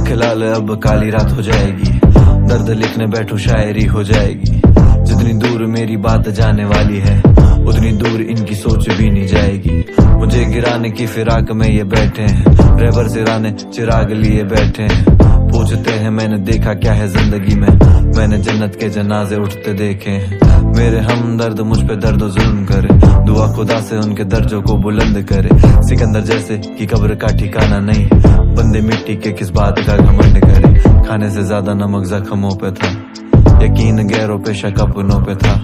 आंखें लाल अब काली रात हो जाएगी, दर्द लिखने बैठूं शायरी हो जाएगी। जितनी दूर मेरी बात जाने वाली है, उतनी दूर इनकी सोच भी नहीं जाएगी। मुझे गिराने की फिराक में ये बैठे हैं, ड्राइवर सिराने चिराग लिए बैठे हैं। पूछते हैं मैंने देखा क्या है जिंदगी में, मैंने जन्नत के जनाजे उठते देखे हैं। मेरे हमदर्द मुझ पे दर्द जुल्म करे, दुआ खुदा से उनके दर्जों को बुलंद करे। सिकंदर जैसे की कब्र का ठिकाना नहीं, बंदे मिट्टी के किस बात का घमंड करे। खाने से ज्यादा नमक जख्मों पे था, यकीन गैरों पे शक अपनों पे था।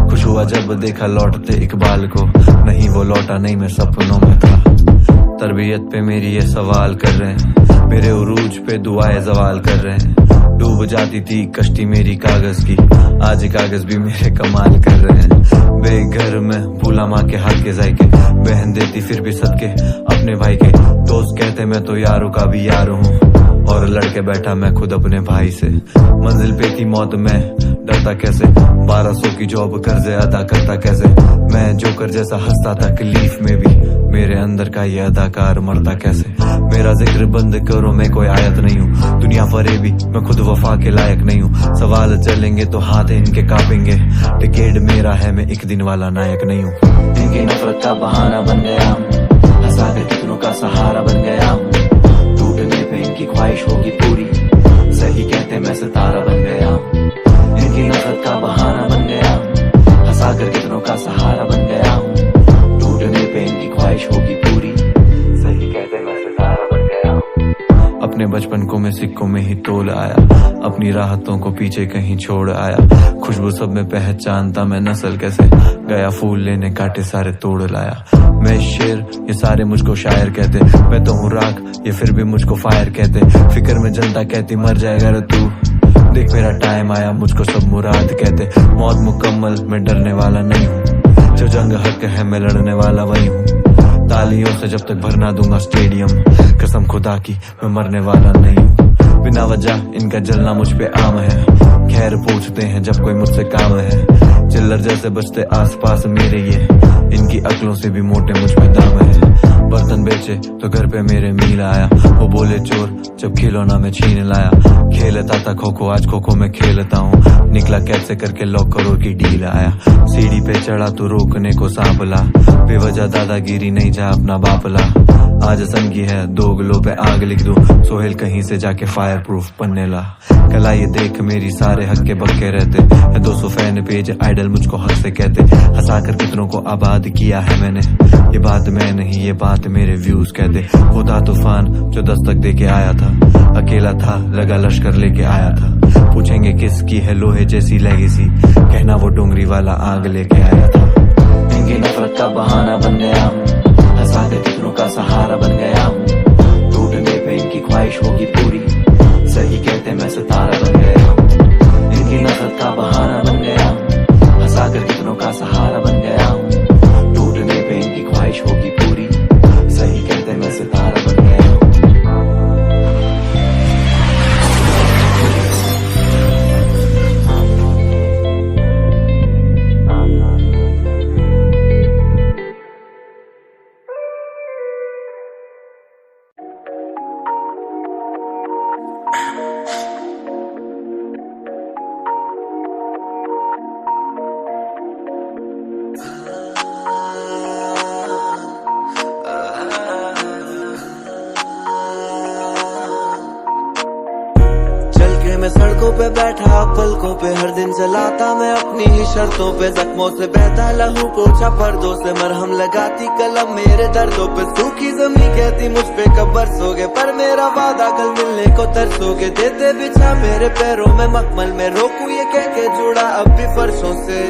खुश हुआ जब देखा लौटते इकबाल को, नहीं वो लौटा नहीं मैं सपनों में था। तरबियत पे मेरी ये सवाल कर रहे हैं, मेरे उरूज पे दुआएं जवाल कर रहे हैं। डूब जाती थी कश्ती मेरी कागज की, आज कागज भी मेरे कमाल कर रहे हैं। बेघर में भूला माँ के हाथ के जायके, बहन देती फिर भी सदके अपने भाई के। दोस्त कहते मैं तो यारों का भी यार हूँ, और लड़के बैठा मैं खुद अपने भाई से। मंजिल पे थी मौत में डरता कैसे, 1200 की जॉब कर्जे अदा करता कैसे। मैं जोकर जैसा हंसता तकलीफ में भी, मेरे अंदर का ये अदाकार मरता कैसे। मेरा जिक्र बंद करो मैं कोई आयत नहीं हूँ, दुनिया फरेबी मैं खुद वफा के लायक नहीं हूँ। सवाल चलेंगे तो हाथ इनके कांपेंगे, टिकट मेरा है मैं एक दिन वाला नायक नहीं हूँ। इनकी नफरत का बहाना बन गया हूँ, हंसा कर कितनों का सहारा बन गया हूँ। टूटने पे इनकी ख्वाहिश होगी पूरी, सही कहते मैं सितारा बन गया हूँ। इनकी नफरत का बहाना बन गया हूँ, हंसा कर कितनों का सहारा बन गया हूँ। टूटने पे इनकी ख्वाहिश होगी पूरी, सही कहते मैं सितारा बन गया हूँ। अपने बचपन को मैं सिक्कों में ही तोल आया, अपनी राहतों को पीछे कहीं छोड़ आया। खुशबू सब में पहचानता मैं नस्ल कैसे, गया फूल लेने कांटे सारे तोड़ लाया। मैं शेर ये सारे मुझको शायर कहते, मैं तो हूँ राख ये फिर भी मुझको फायर कहते। फिक्र में जनता कहती मर जाएगा रे तू, देख मेरा टाइम आया मुझको सब मुराद कहते। मौत मुकम्मल मैं डरने वाला नहीं हूँ, जो जंग हक है मैं लड़ने वाला वही हूँ। तालियों से जब तक भरना दूंगा स्टेडियम, कसम खुदा की मैं मरने वाला नहीं हूँ। बिना वजह इनका जलना मुझ पे आम है, खैर पूछते हैं जब कोई मुझसे काम है। चिल्लर जैसे बचते आसपास मेरे ये, इनकी अकलों से भी मोटे मुझ पे दाम है। बर्तन बेचे तो घर पे मेरे मील आया, वो बोले चोर जब खिलौना में छीन लाया। खेलता था खो खो आज खो खो में खेलता हूँ, निकला कैसे करके 100 करोड़ की डील आया। सीढ़ी पे चढ़ा तो रोकने को सांप ला, बेवजह दादागिरी नहीं जा अपना बाप ला। आज संगी है 2 गलों पे आग लिख दूं, सोहेल कहीं से जाके फायर प्रूफ पन्ने ला। कला ये देख मेरी सारे हक के बक्के रहते, 200 फैन पेज आइडल मुझको हक से कहते। हंसा कर कितनों को आबाद किया है मैंने, ये बात मैं नहीं ये बात मेरे व्यूज कहते। वो था तूफान जो दस्तक दे के आया था, अकेला था लगा लश्कर लेके आया था। पूछेंगे किसकी है लोहे जैसी लेगेसी, कहना वो डोंगरी वाला आग लेके आया था। इनकी नफरत का बहाना बन गया हूँ, हंसा कर कितनों का सहारा बन गया हूँ। टूटने पे इनकी ख्वाहिश होगी पूरी, सही कहते मैं सितारा बन गया हूँ। इनकी नफरत का बहाना बन गया हूँ, हंसा कर कितनों का सहारा बन गया हूँ। टूटने पे इनकी ख्वाहिश होगी पूरी, सही कहते मैं सितारा बन गया हूँ। मैं सड़कों पे बैठा पलकों पे हर दिन चलाता मैं अपनी ही शर्तों पे। जख्मों से बहता लहू पोछा पर्दों से मरहम लगाती कलम मेरे दर्दों पे। सूखी जमी कहती मुझ पे कब बरसोगे, पर मेरा वादा कल मिलने को तरसोगे। देते बिछा मेरे पैरों में मखमल में, रोकू ये कह के जुड़ा अब भी फर्शों से।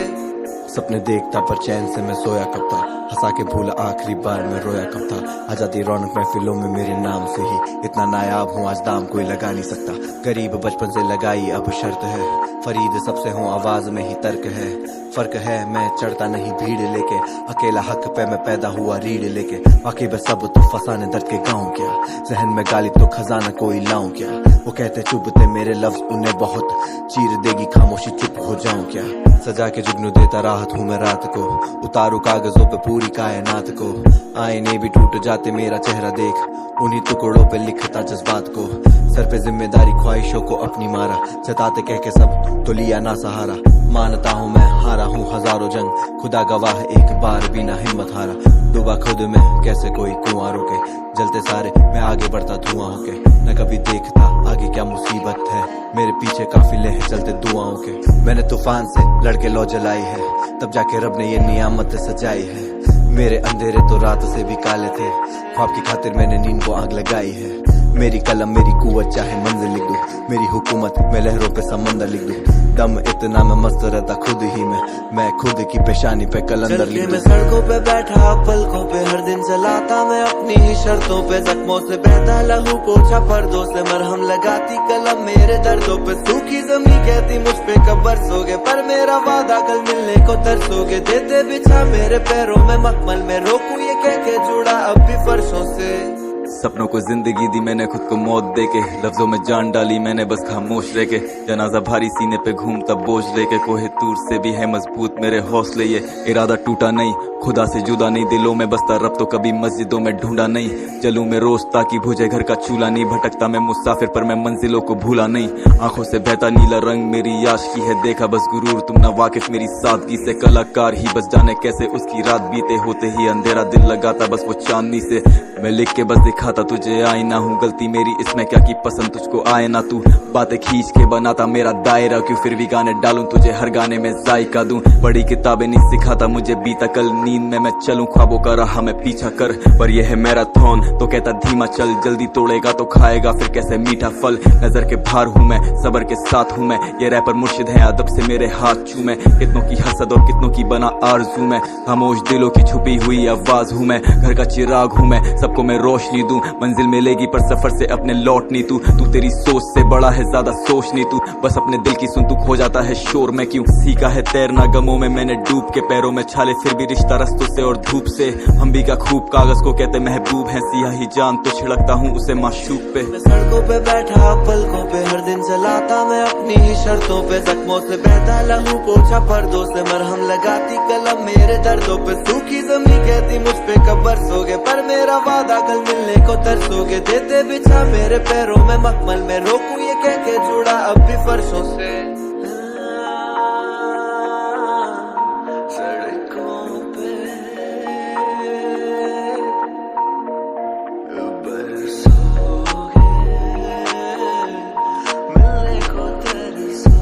सपने देखता पर चैन से मैं सोया कब था, हंसा के भूला आखिरी बार मैं रोया कब था। आजादी रौनक महफिलों में मेरे नाम से ही, इतना नायाब हूँ आज दाम कोई लगा नहीं सकता। गरीब बचपन से लगाई अब शर्त है, फरीद सबसे हूँ आवाज में ही तर्क है। फर्क है मैं चढ़ता नहीं भीड़ लेके, अकेला हक पे मैं पैदा हुआ रीढ़ लेके। बाकी बस सब तो फसाने दर्द के गाँव क्या, जहन में गाली तो खजाना कोई लाऊं क्या। वो कहते चुभते मेरे लफ्ज उन्हें बहुत, चीर देगी खामोशी चुप हो जाऊं क्या। सजा के जुगनू देता राह चाहत हूँ मैं रात को, उतारू कागजों पे पूरी कायनात को। आईने भी टूट जाते मेरा चेहरा देख, उन्हीं टुकड़ों पे लिखता जज्बात को। सर पे जिम्मेदारी ख्वाहिशों को अपनी मारा, जताते कह के सब तो लिया ना सहारा। मानता हूँ मैं हारा हूँ हजारों जंग, खुदा गवाह एक बार भी ना हिम्मत हारा। डूबा खुद में कैसे कोई कुआं रोके, जलते सारे मैं आगे बढ़ता धुआं होके। न कभी देखता आगे क्या मुसीबत है, मेरे पीछे काफिले हैं चलते दुआओं के। मैंने तूफान से लड़के लौ जलाई है, तब जाके रब ने ये नियामत सजाई है। मेरे अंधेरे तो रात से भी काले थे, ख्वाब की खातिर मैंने नींद को आग लगाई है। मेरी कलम मेरी कुव्वत चाहे मंजिल लिख दूं, मेरी हुकूमत मैं लहरों पे समंदर लिख दूं। दम इतना मैं मस्त रहता खुद ही में, मैं खुद की पेशानी पे कलंदर लिख दूं। मैं सड़कों पे बैठा पलकों पे हर दिन चलाता मैं अपनी ही शर्तों पे। जख्मों से बहता लहू पोछा पर्दों से मरहम लगाती कलम मेरे दर्दों पे। सूखी जमी कहती मुझ पे कब बरसोगे, पर मेरा वादा कल मिलने को तरसोगे। देते बिछा मेरे पैरों में मखमल में, रोकूं ये कह के जुड़ा अब भी फर्शों से। सपनों को जिंदगी दी मैंने, खुद को मौत देके लफ्जों में जान डाली मैंने बस खामोश रह के। जनाजा भारी सीने पे घूमता बोझ लेके, कोहे तूर से भी है मजबूत मेरे हौसले। ये इरादा टूटा नहीं, खुदा से जुदा नहीं, दिलों में बसता रब तो कभी मस्जिदों में ढूंढा नहीं। जलूं में रोज ताकि बुझे घर का चूल्हा नहीं, भटकता मैं मुसाफिर पर मैं मंजिलों को भूला नहीं। आंखों से बहता नीला रंग मेरी आशिकी है, देखा बस गुरूर तुम ना वाकिफ मेरी सादगी से। कलाकार ही बस जाने कैसे उसकी रात बीते, होते ही अंधेरा दिल लगाता बस वो चांदनी से। मैं लिख के बस दिखाता तुझे आईना हूँ, गलती मेरी इसमें क्या की पसंद तुझको आए ना। तू बातें खींच के बनाता मेरा दायरा, क्यों फिर भी गाने डालूं तुझे हर गाने में जायका दूं। बड़ी किताबें नहीं सिखाता मुझे बीता कल, नींद में मैं चलूं ख्वाबों का राह में पीछा कर। पर यह है मैराथन तो कहता धीमा चल, जल्दी तोड़ेगा तो खाएगा फिर कैसे मीठा फल। नजर के भार हूँ मैं, सबर के साथ हूँ मैं, ये रैपर मुर्शिद है अदब से मेरे हाथ चूमे। कितनों की हसद और कितनों की बना आरज़ू मैं, खामोश दिलों की छुपी हुई आवाज हूँ मैं। घर का चिराग हूँ मैं, सबको मैं रोशनी दूं, मंजिल मिलेगी पर सफर से अपने लौट नहीं। तू तेरी सोच से बड़ा है ज्यादा सोच नहीं, तू बस अपने दिल की सुन, तू खो जाता है शोर में क्यों। सीखा है तैरना गमों में मैंने डूब के, पैरों में छाले फिर भी रिश्ता रस्तों से और धूप से। हम भी का खूब कागज को कहते महबूब है, सियाही जान तो छिड़कता हूँ उसे माशूक पे। मैं सड़कों पे बैठा पलकों पे हर दिन चलाता मैं अपनी ही शर्तों पे। जख्मों से बहता लहू पोछा पर्दों से मरहम लगाती कलम मेरे दर्दों पे। सूखी जमी कहती मुझ पे कब बरसोगे, पर मेरा वादा कल मिलने को तरसोगे। देते बिछा मेरे पैरों में मखमल में, रोकूं ये कह के जुड़ा अब भी फर्शों से। सड़कों पे बरसोगे, मिलने को तरसोगे।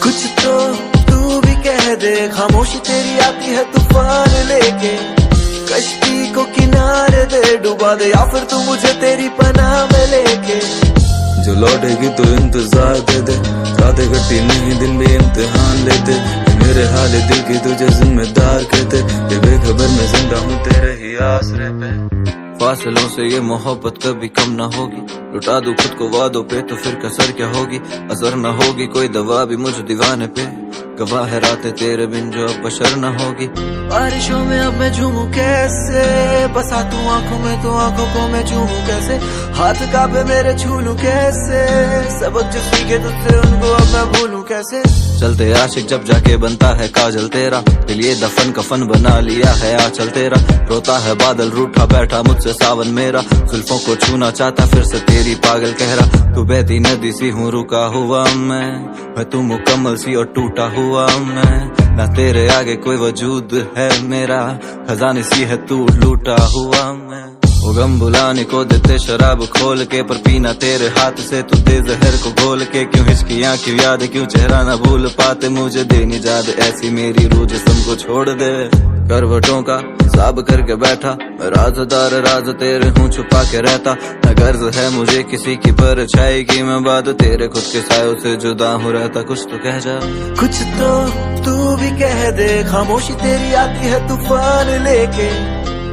कुछ तो तू भी कह दे, खामोशी तेरी आती है तूफान लेके। कश्ती को किनारे दे डुबा दे, या फिर तू मुझे तेरी पनाह में लेके। जो लौटेगी तो इंतजार दे दे, रातें कटी नहीं दिन भी इम्तिहान लेते। मेरे हाल दिल की तुझे जिम्मेदार कहते, ये बेखबर में जिंदा हूँ तेरे ही आसरे पे। फासलों से ये मोहब्बत कभी कम ना होगी, लुटा दूं खुद को वादों पे तो फिर कसर क्या होगी। असर न होगी कोई दवा भी मुझ दीवाने पे, गवाह है रातें तेरे बिन जो अब बशर न होगी। बारिशों में अब मैं झूमूं कैसे, बसा तू आंखों में तो आंखों को मैं झूमूं कैसे। हाथ कांपे मेरे छू लूं कैसे, सबक जो सीखे तुझसे उनको अब मैं भूलूं कैसे। चलते आशिक जब जाके बनता है काजल तेरा, दिल ये दफन कफन बना लिया है आंचल तेरा। रोता है बादल रूठा बैठा मुझसे सावन मेरा, जुल्फों को छूना चाहता फिर से तेरी पागल कह रहा। तू बहती नदी सी हूँ रुका हुआ मैं तू मुकम्मल सी और टूटा हुआ मैं। ना तेरे आगे कोई वजूद है मेरा, खजाने सी है तू लूटा हुआ मैं। वो गम बुलाने को देते शराब खोल के, पर पीना तेरे हाथ से तू दे जहर को घोल के। क्यों हिचकियां क्यों याद क्यों चेहरा ना भूल पाते, मुझे देनी याद ऐसी मेरी रूह जिस्म को छोड़ दे। करवटों का हिसाब करके बैठा मैं, राज़दार राज तेरे हूँ छुपा के रहता। न गर्ज है मुझे किसी की परछाई की, मैं बाद तेरे खुद के सायों से जुदा हूँ रहता। कुछ तो कह जा, कुछ तो तू भी कह दे, खामोशी तेरी आती है तूफान लेके।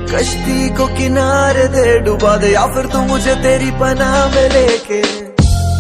कश्ती को किनारे दे डुबा दे, या फिर तू मुझे तेरी पनाह में लेके।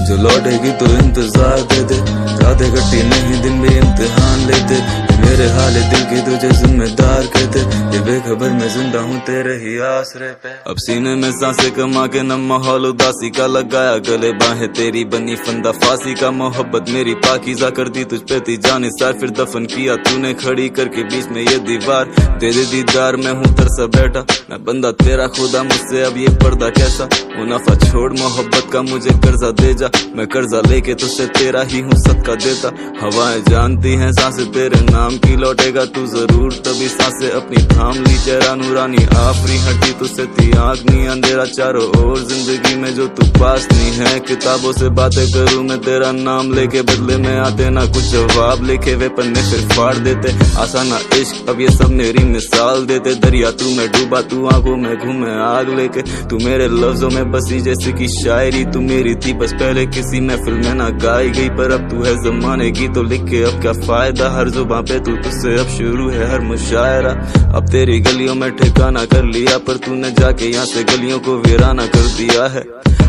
जो लौटेगी तो इंतजार दे दे, रातें कटी नहीं दिन भी इम्तिहान लेते, ये मेरे हाल दिल की तुझे जिम्मेदार कहते, ये बेखबर मैं जिंदा हूँ तेरे ही आसरे पे। अब सीने में सांसें कमा के न माहौल उदासी का लगाया, गले बाहें तेरी बनी फंदा फांसी का, मोहब्बत मेरी पाकीज़ा कर दी तुझ पे थी जाने सार, फिर दफन किया तूने खड़ी करके बीच में ये दीवार। दे दे दीदार मैं हूँ तरसा बैठा, मैं बंदा तेरा खुदा मुझसे अब ये पर्दा कैसा, मुनाफा छोड़ मोहब्बत का मुझे कर्जा दे जा, मैं कर्जा लेके तुझसे तेरा ही हूँ सदका देता। हवाएं जानती हैं सांसें तेरे नाम की, लौटेगा तू जरूर तभी सांसें अपनी थाम ली। चेहरा नूरानी आफरी हटी तुझसे थी आँख नहीं अंधेरा चारों ओर, जिंदगी में जो तू पास नहीं है, किताबों से बातें करूँ मैं तेरा नाम लेके, बदले में आते ना कुछ जवाब लिखे वे पन्ने फिर फाड़ देते, आसाना इश्क अब ये सब मेरी मिसाल देते। दरिया तू मैं डूबा तू आंखों में घूमे आग लेके, तू मेरे लफ्जों में बसी जैसे की शायरी, तू मेरी थी बस पहले किसी महफिल में ना गाई गई, पर अब तू है जमाने की तो लिख के अब क्या फायदा, हर जुबान पे तू तुझसे अब शुरू है हर मुशायरा। अब तेरी गलियों में ठिकाना कर लिया, पर तूने जाके यहाँ से गलियों को वीराना कर दिया है,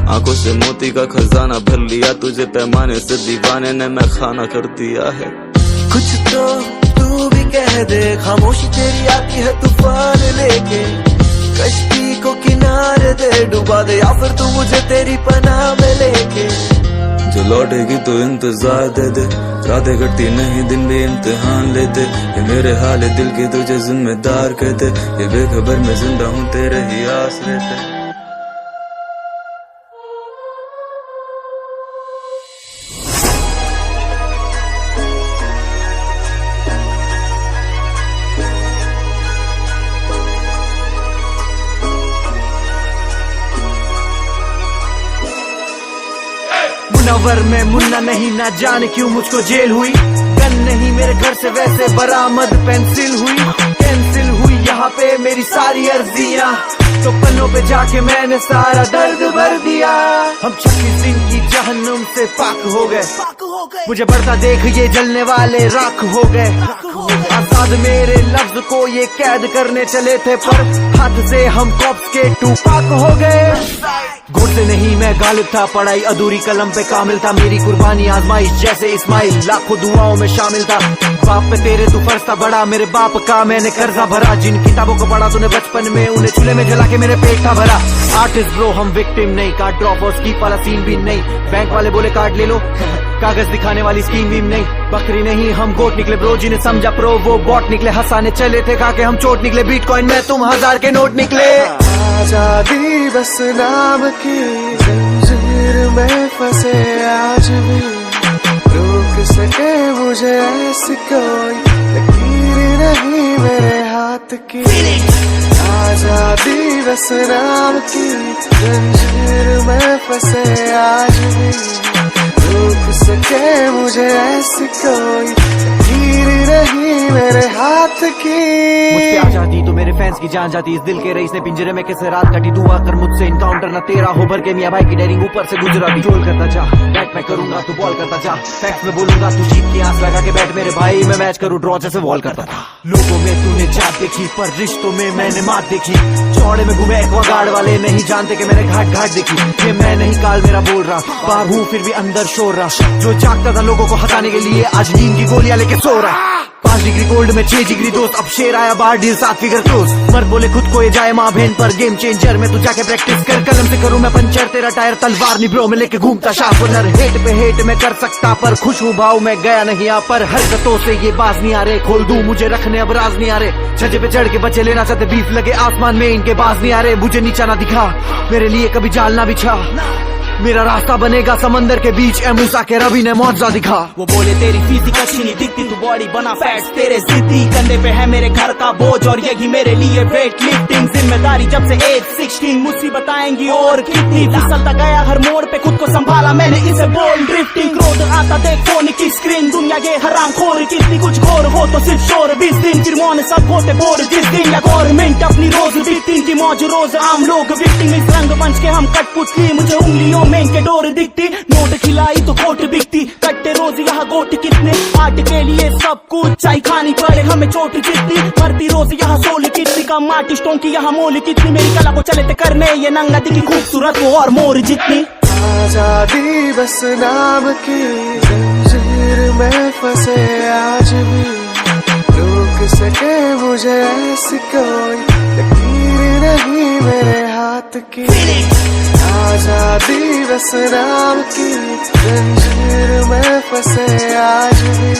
आंखों से मोती का खजाना भर लिया, तुझे पैमाने से दीवाने ने मैं खाना कर दिया है। कुछ तो तू भी कह दे, खामोशी तेरी आती है तूफान लेके, कश्ती को किनारे दे डुबा दे, या फिर तू मुझे तेरी पनाह में लेके। जो लौटेगी तो इंतजार दे दे, रातें कटती नहीं दिन भी इम्तिहान लेते, ये मेरे हाल दिल की तुझे जिम्मेदार कहते, ये बेखबर मैं जिंदा हूँ तेरे ही आसरे पे। मुनव्वर में मुन्ना नहीं, ना जाने क्यों मुझको जेल हुई, गन नहीं मेरे घर से वैसे बरामद पेंसिल हुई, कैंसिल हुई यहाँ पे मेरी सारी अर्जियां, तो पन्नों पे जाके मैंने सारा दर्द भर दिया। हम 26 दिन की जहन्नुम से पाक हो गए, मुझे बढ़ता देख ये जलने वाले राख हो गए, आजाद मेरे लफ्ज को ये कैद करने चले थे, पर हाथ से हम कॉप्स के टूपाक हो गए। गोद से नहीं मैं गालिब था, पढ़ाई अधूरी कलम पे कामिल था, मेरी कुर्बानी आजमाइश जैसे इस्माइल लाखों दुआओं में शामिल था। बाप पे तेरे तू फर्ज था बड़ा, मेरे बाप का मैंने कर्जा भरा, जिन किताबों को पढ़ा तूने बचपन में उन्हें चूल्हे में जला के मेरे पेट था भरा। आर्टिस्ट ब्रो हम विक्टिम नहीं, कार्ड ड्रॉप और स्कीप वाला सीन भी नहीं, बैंक वाले बोले कार्ड ले लो, कागज दिखाने वाली स्कीम भी नहीं, बकरी नहीं हम गोट निकले ब्रो, जिन्हें समझा प्रो वो बॉट निकले, हंसाने चले थे खा के हम चोट निकले, बिटकॉइन में तुम 1000 के नोट निकले। आजादी बस नाम की जंजीर में फंसे आज भी, रोक सके मुझे ऐसी कोई लकीर नहीं मेरे हाथ की। आजादी बस नाम की जंजीर में फंसे आज भी, रोक सके मुझे ऐसी कोई लकीर नहीं मेरे हाथ की। मुझसे आ जाती तो मेरे फैंस की जान जाती, इस दिल के रईस ने पिंजरे में कैसे रात काटी, दुआ कर मुझसे इनकाउंटर न तेरा हो, भर के मियां भाई की डेरिंग ऊपर से गुजरा भी। जोल करता जा बैट मैं करूंगा तू बॉल करता जा, फैक्स में बोलूंगा तू जीत की आस लगा के बैठ मेरे भाई, मैं मैच करूं ड्रॉ जैसे वॉल करता था। लोगों में तूने जात देखी पर रिश्तों में मैंने मात देखी, चौड़े में घूमे एक्वागार्ड वाले नहीं जानते कि मैंने घाट घाट देखी, ये मैं नहीं काल मेरा बोल रहा, बाहर हूँ फिर भी अंदर शोर रहा, जो जागता था लोगों को हटाने के लिए आज नींद की गोलियां लेके सो रहा। 5 डिग्री गोल्ड में 6 डिग्री दोस्त, अब शेर आया बाहर डील 7 फिगर क्लोज, मर्द बोले खुद को ये जाए माँ बहन पर, गेम चेंजर में तू जाके प्रैक्टिस कर, कलम से करूँ मैं पंचर तेरा टायर, तलवार नहीं ब्रो में लेके घूमता शार्पनर, हेट पे हेट में कर सकता पर खुश हूँ भाव मैं गया नहीं यहाँ पर, हरकतों से ये बाज नहीं आ रहे, खोल दूं मुझे रखने अब राज नहीं आ रहे, छज्जे पे चढ़ के बच्चे लेना चाहते बीफ लगे आसमान में इनके बाज नहीं आ रहे, मुझे नीचा ना दिखा मेरे लिए कभी जाल ना बिछा, मेरा रास्ता बनेगा समंदर के बीच, ए मूसा के रवि ने मौजा दिखा। वो बोले तेरी फिजिक अच्छी नहीं दिखती, तू बॉडी बना फैट्स तेरे जिद्दी, कंधे पे है मेरे घर का बोझ और यही मेरे लिए वेट लिफ्टिंग, जिम्मेदारी जब से एज 16 मुझसे बताएंगी और कितनी, फिसलता गया हर मोड़ पे खुद को संभाला मैंने इसे बोल ड्रिफ्टिंग, क्रोध आता देख फोन की स्क्रीन, दुनिया ये हराम खोर कितनी कुछ घोर हो तो सिर्फ शोर, 20 दिन फिर मौन सब होते बोर, जिस दिन या गवर्नमेंट अपनी रोज बीती की मौज, रोज आम लोग विक्टिम, इस रंग मंच के हम कट पुतली, मुझे उंगलियों में के डोर दिखती, नोट खिलाई तो कोट बिकती, कट्टे रोज यहाँ गोट कितने, आर्ट के लिए सब कुछ चाय खानी पड़े हमें चोट जितनी, मरती रोज यहाँ सोल कितनी, कम आर्टिस्टों की यहाँ मोल कितनी, मेरी कला को चले थे करने ये नंगा दिखी खूबसूरत वो और मोर जितनी। आजादी बस नाम की जंजीर में फंसे आज भी, रोक सके मुझे ऐसी कोई लकीर नहीं मेरे हाथ की। आजादी बस नाम की जंजीर में फंसे आज भी,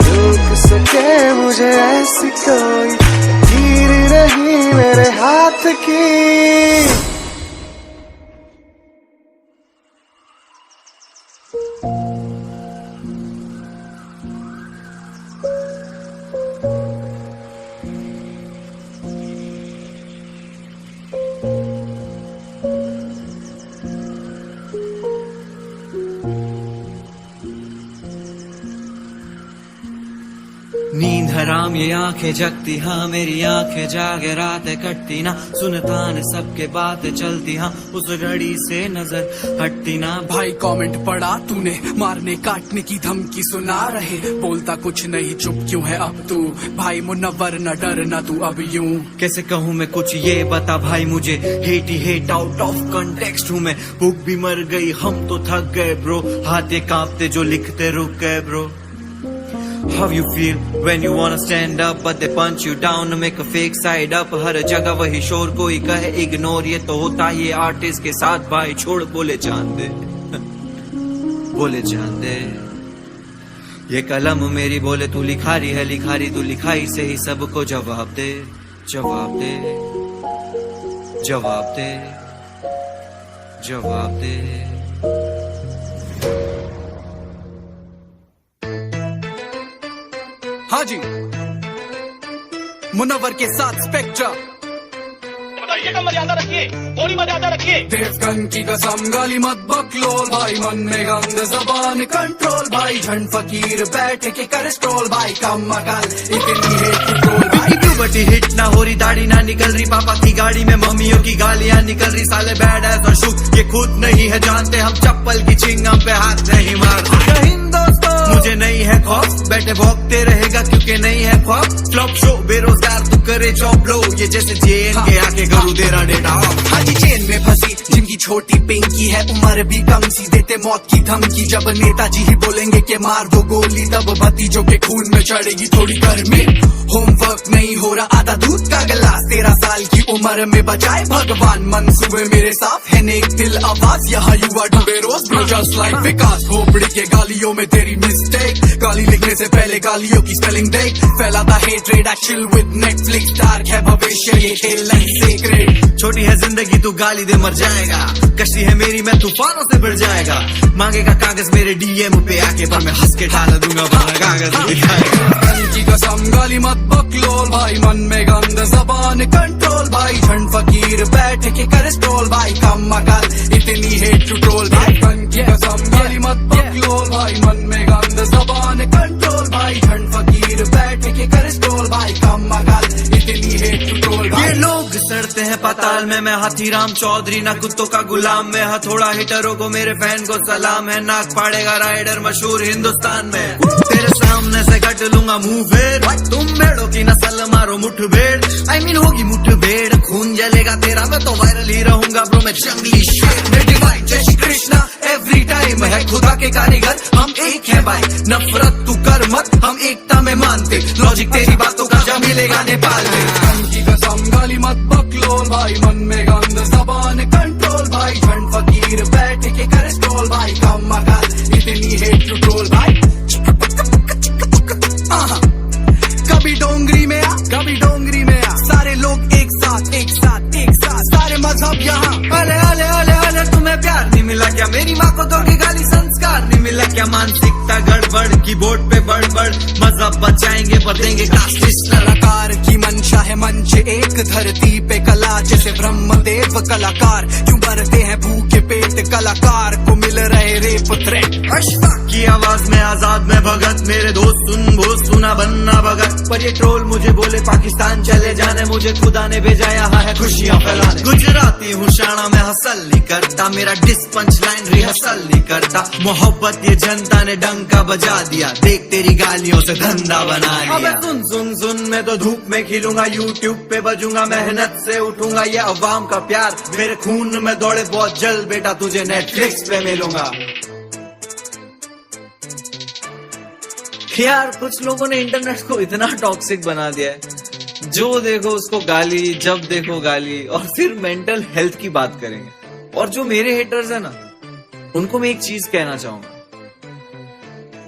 रोक सके मुझे ऐसी कोई लकीर नहीं मेरे हाथ की। नींद हराम ये आंखें जगती, हाँ मेरी आंखें जागे रातें कटती ना, सुनता न सबके बातें चलती, हाँ उस घड़ी से नजर हटती ना। भाई कमेंट पढ़ा तूने, मारने काटने की धमकी सुना रहे, बोलता कुछ नहीं चुप क्यों है अब तू, भाई मुनव्वर न डरना तू अब यूं। कैसे कहूँ मैं कुछ ये बता भाई मुझे, hate he hate out of context हूँ मैं, बुक भी मर गई हम तो थक गए ब्रो, हाथ ये कांपते जो लिखते रुक गए bro. How you feel when you wanna stand up but they punch you down to make a fake side up। हर जगह वही शोर, कोई कहे इग्नोर, ये तो होता ही आर्टिस्ट के साथ भाई, छोड़ बोले जान दे बोले जान दे। ये कलम मेरी बोले तू लिखारी है लिखारी, तू लिखाई से ही सबको जवाब दे जवाब दे जवाब दे जवाब दे। हाँ जी, मुनव्वर के साथ स्पेक्ट्रा, बताइएगा मर्यादा रखिए, थोड़ी मर्यादा रखिए। देवगन की कसम गाली मत बकलो भाई, मन में गंद जबान कंट्रोल भाई, झंड फकीर बैठ के कर स्ट्रोल भाई, कम मकाल इतनी है कंट्रोल भाई। बटी हिट ना हो रही, दाढ़ी ना निकल रही, पापा की गाड़ी में मम्मियों की गालियां निकल रही, साले बैड एस और शुक ये खुद नहीं है जानते, हम चप्पल की चिंगम पे हाथ नहीं मारते। मुझे नहीं है खौफ, बैठे भौंकते रहेगा क्योंकि नहीं है खौफ, फ्लॉप शो बेरोजगार तू करे जॉब लो, ये जैसे जेल के आके करूँ तेरा डेटा ऑफ। हाँ जी, चेन में फंसी जिनकी छोटी पिंकी है, उम्र भी कम सी, देते मौत की धमकी, जब नेताजी ही बोलेंगे कि मार दो गोली, तब भतीजों के खून में चढ़ेगी थोड़ी गर्मी। होमवर्क नहीं हो रहा, आधा दूध का गिलास, 13 साल की उम्र में बचाए भगवान, मंसूबे मेरे साफ है, नेक दिल आवाज, यहाँ युवा डूबे रोज ब्रो जस्ट लाइक विकास। खोपड़ी के गालियों में तेरी मिस्टेक, गाली लिखने से पहले गालियों की स्पेलिंग देख, फैलाता hatred actual with Netflix, dark है भविष्य ये खेल नहीं सीक्रेट। छोटी है जिंदगी तू गाली दे मर जाएगा, कश्ती है मेरी मैं तूफानों से बढ़ जाएगा, मांगेगा कागज मेरे डीएम पे आके, पर मैं हंस के डाल दूंगा भरा कागज दिखाएगा। की कसम गाली मत बकलोल भाई, मन में गंद जबान कंट्रोल भाई, झंड फकीर बैठ के कर स्ट्रोल भाई, कम मकाल इतनी हेट टू ट्रोल भाई। की कसम गाली मत बकलोल भाई, मन में गंद जबान कंट्रोल भाई, झंड फकीर बैठ के कर स्ट्रोल भाई, कम मकाल इतनी हेट टू ट्रोल भाई। ये लोग सड़ते हैं पाताल में, मैं हाथीराम चौधरी ना कुत्तों का गुलाम, मैं हथौड़ा हिटरों को मेरे फैन को सलाम है, नाक फाड़ेगा राइडर मशहूर हिंदुस्तान में, तेरे सामने से कट लूंगा मुंह फेर, तुम भेड़ों की नस्ल मारो मुठभेड़, आई मीन होगी मुठभेड़, खून जलेगा तेरा, मैं तो वायरल ही रहूंगा ब्रो, मैं जंगली शेर, मैं डिवाइन जय श्री कृष्णा एवरी टाइम, है खुदा के कारीगर हम एक है भाई, नफरत तू कर मत हम एकता में मानते, लॉजिक तेरी बातों का जा मिलेगा नेपाल में। की कसम गाली मत बकलोल भाई, मन में गंद जबान कंट्रोल भाई, झंड फकीर बैठ के कर स्ट्रोल भाई, कम मकाल इतनी हेट टू ट्रोल भाई। कभी डोंगरी में आ, कभी डोंगरी में आ, सारे लोग एक साथ एक साथ एक साथ, सारे मजहब यहाँ। अले अले अले अले तुम्हें प्यार नहीं मिला क्या, मेरी माँ को दोगे गाली, संस्कार नहीं मिला क्या, मानसिकता गड़बड़, कीबोर्ड पे बड़बड़, मजहब बचाएंगे पर देंगे कास्ट। कलाकार की मंशा है मंच एक, धरती पे कला जैसे ब्रह्मदेव कलाकार, क्यों भरते हैं भूखे पेट, कलाकार को मिल रहे रेप थ्रेट। अशफाक की आवाज में आजाद में भगत, मेरे दोस्त सुन भोज सुना बनना भगत, पर ये ट्रोल मुझे बोले पाकिस्तान चले जाने, मुझे खुदा ने भेजा यहाँ है खुशियाँ फैलाने। गुजराती हूँ शाना में हसल नहीं करता, मेरा डिस पंच लाइन रिहर्सल नहीं करता। मोहब्बत ये जनता ने डंका बजा दिया, देख तेरी गालियों से धंधा बना लिया। अबे सुन सुन सुन, मैं तो धूप में खिलूंगा, यूट्यूब पे बजूंगा, मेहनत से उठूंगा, ये अवाम का प्यार मेरे खून में दौड़े, बहुत जल्द बेटा तुझे नेटफ्लिक्स पे मिलूंगा। यार कुछ लोगों ने इंटरनेट को इतना टॉक्सिक बना दिया है, जो देखो उसको गाली, जब देखो गाली, और फिर मेंटल हेल्थ की बात करेंगे। और जो मेरे हेटर्स है ना, उनको मैं एक चीज कहना चाहूंगा,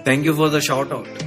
thank you for the short out.